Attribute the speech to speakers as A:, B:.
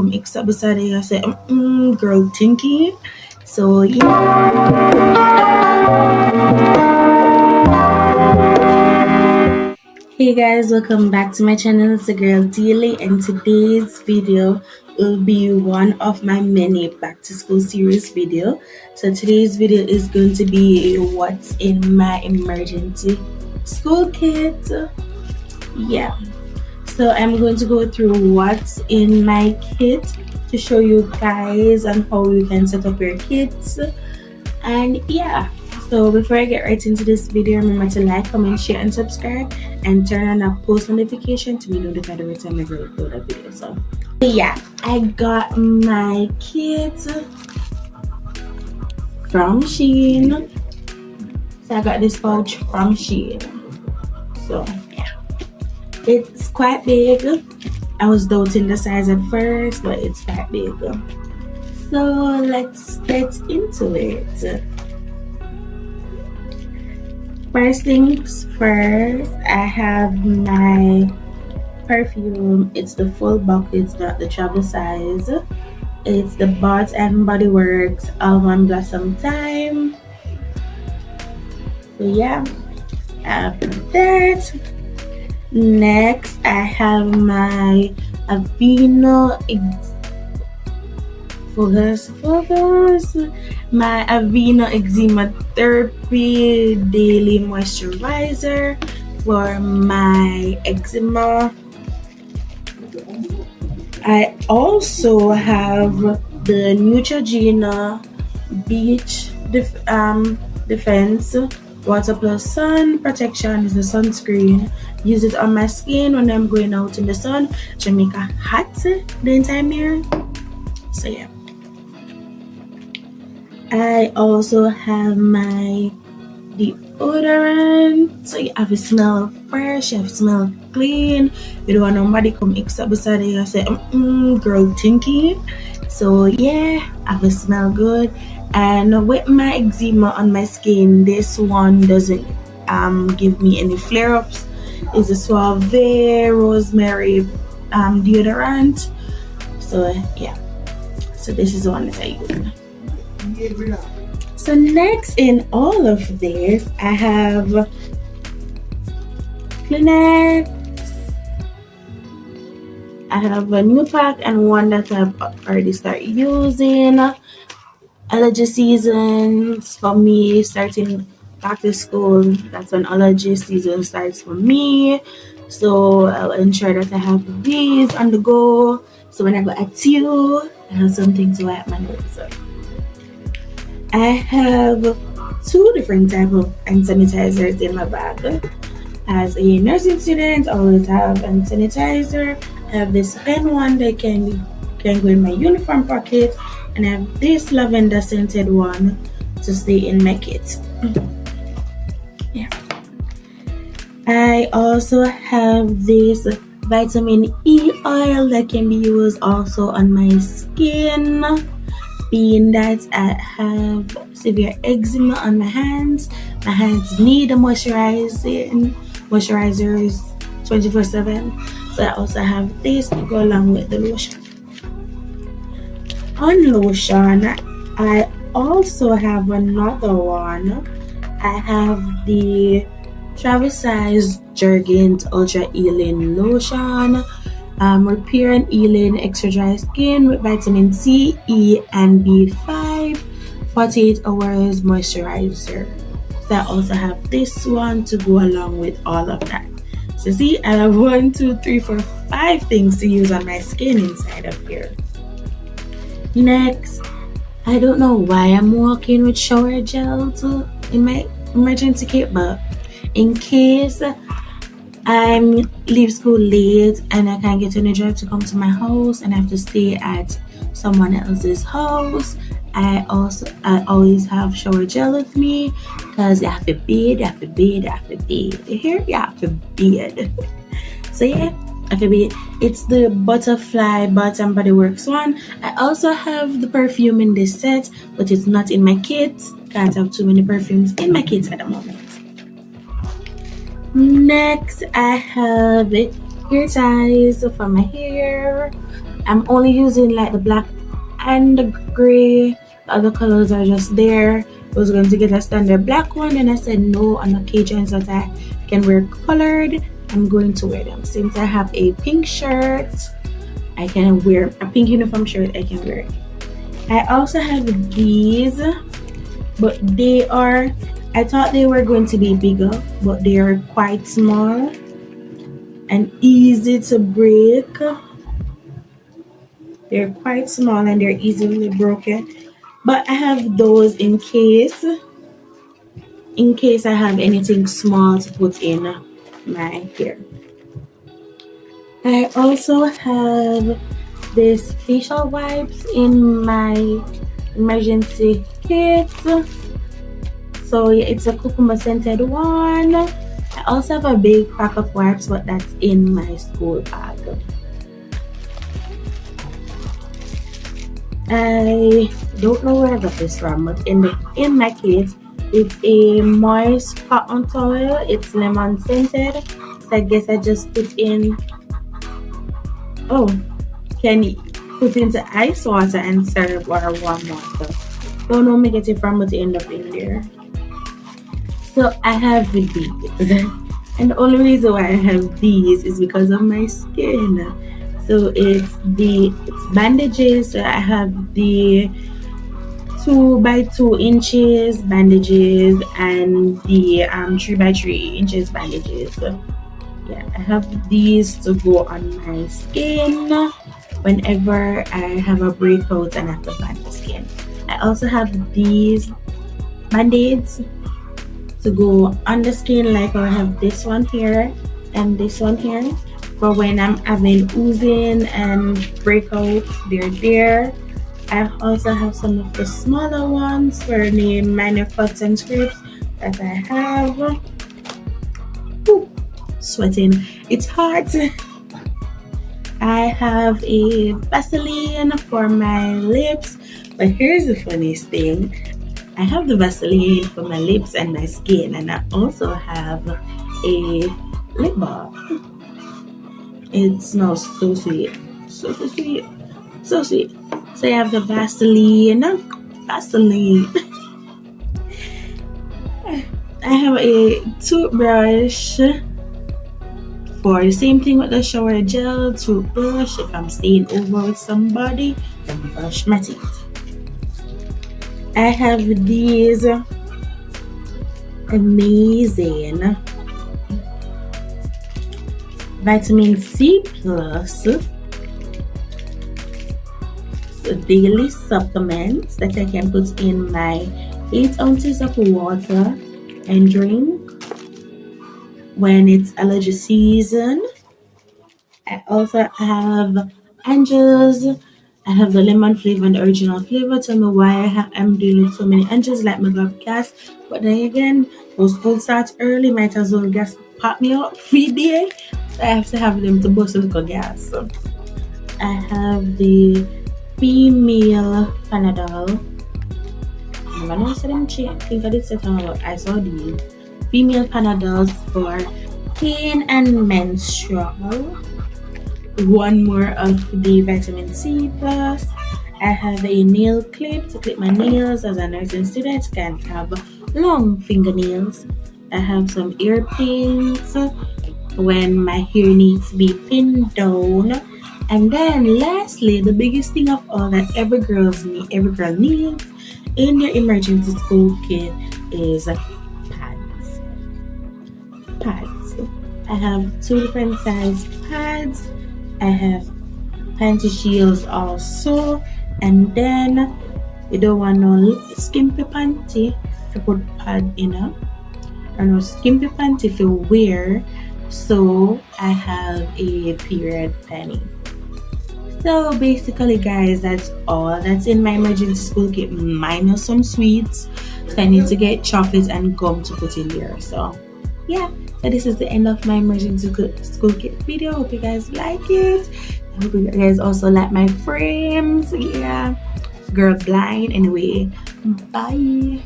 A: mix up beside it. I said, girl, tinky. So yeah. Hey guys, welcome back to my channel. It's the girl Deelii, and today's video will be one of my many back to school series video. So today's video is going to be what's in my emergency school kit. Yeah. So I'm going to go through what's in my kit to show you guys on how you can set up your kits. And yeah, so before I get right into this video, remember to like, comment, share, and subscribe, and turn on that post notification to be notified every time I upload a video. So yeah, I got my kit from Shein. So I got this pouch from Shein. So it's quite big. I was doubting the size at first, but it's quite big. So let's get into it. First things first, I have my perfume. It's the full box, it's not the travel size. It's the Bath and Body Works Almond Blossom Time. So yeah, after that, next I have my Aveeno my Aveeno Eczema Therapy Daily Moisturizer for my eczema. I also have the Neutrogena Beach Defense Water Plus Sun Protection. Is the sunscreen. Use it on my skin when I'm going out in the sun. Jamaica hot the entire year. So yeah. I also have my deodorant. So you have to smell fresh, you have to smell clean. You don't want nobody come mix up beside you and say, girl, tinky. So yeah, I have to smell good. And with my eczema on my skin, this one doesn't give me any flare-ups. It's a Suave Rosemary deodorant. So yeah, so this is the one that I use. So next in all of this, I have Kleenex. I have a new pack and one that I've already started using. Allergy seasons for me, starting back to school, that's when allergy season starts for me. So I'll ensure that I have these on the go. So when I go at you, I have something to wipe my nose. I have two different types of hand sanitizers in my bag. As a nursing student, I always have hand sanitizer. I have this pen one that can go in my uniform pocket, and I have this lavender scented one to stay in my kit. Yeah. I also have this vitamin E oil that can be used also on my skin. Being that I have severe eczema on my hands need a moisturizers 24/7. So I also have this to go along with the lotion. On lotion, I also have another one. I have the travel size Jergens Ultra Healing Lotion. Repair and healing extra dry skin with vitamin C, E, and B5. 48 hours moisturizer. So I also have this one to go along with all of that. So see, I have 1, 2, 3, 4, 5 things to use on my skin inside of here. Next, I don't know why I'm walking with shower gel in my emergency kit, but in case I leave school late and I can't get any drive to come to my house and I have to stay at someone else's house, I always have shower gel with me because you have to bathe. You hear? You have to bathe. So yeah, I have to bathe. It's the Butterfly Bath and Body Works one. I also have the perfume in this set, but it's not in my kit. Can't have too many perfumes in my kit at the moment. Next, I have hair ties for my hair. I'm only using like the black and the gray. The other colors are just there. I was going to get a standard black one, and I said no, on occasions that I can wear colored, I'm going to wear them. Since I have a pink shirt, I can wear a pink uniform shirt, I can wear it. I also have these, but I thought they were going to be bigger, but they are quite small and easy to break. They're quite small and they're easily broken. But I have those in case I have anything small to put in my hair. I also have this facial wipes in my emergency kit. So yeah, it's a cucumber scented one. I also have a big pack of wipes, but that's in my school bag. I don't know where I got this from, but in my kit, it's a moist cotton towel. It's lemon scented. So I guess I just put in. Oh, can you put into ice water and syrup or warm water? Don't know me get it from, but it end up in there. So I have these, and the only reason why I have these is because of my skin. So it's bandages. So I have the 2 by 2 inches bandages and the 3 by 3 inches bandages. So yeah, I have these to go on my skin whenever I have a breakout and I have to band the skin. I also have these band-aids to go on the skin, like I have this one here and this one here for when I'm having oozing and breakouts. They're there. I also have some of the smaller ones for any minor cuts and scrapes that I have. Ooh, sweating, it's hot. I have a Vaseline for my lips, but here's the funniest thing. I have the Vaseline for my lips and my skin, and I also have a lip balm. It smells so sweet, so sweet, so sweet. So I have the Vaseline. I have a toothbrush for the same thing with the shower gel. Toothbrush if I'm staying over with somebody and brush my teeth. I have these amazing vitamin C plus daily supplements that I can put in my 8 ounces of water and drink when it's allergy season. I also have Angels. I have the lemon flavor and the original flavor. Tell me why I'm doing so many Angels, like my got gas. But then again, when school starts early, might as well gas pop me up free day. So I have to have them to boost a little gas. So I have the female Panadol. I'm gonna say them cheap. I think I did say about I saw the female Panadols for pain and menstrual. One more of the vitamin C plus. I have a nail clip to clip my nails, as a nursing student can have long fingernails. I have some ear pins when my hair needs to be pinned down. And then lastly, the biggest thing of all that every girl needs in your emergency school kit is pads. I have 2 different size pads. I have panty shields also, and then you don't want no skimpy panty to put pad in or no skimpy panty if you wear. So I have a period penny. So basically guys, that's all that's in my emergency school kit, minus some sweets. So I need to get chocolate and gum to put in there. So yeah, so this is the end of my emergency school kit video. Hope you guys like it. I hope you guys also like my frames. Yeah, girl blind. Anyway, bye.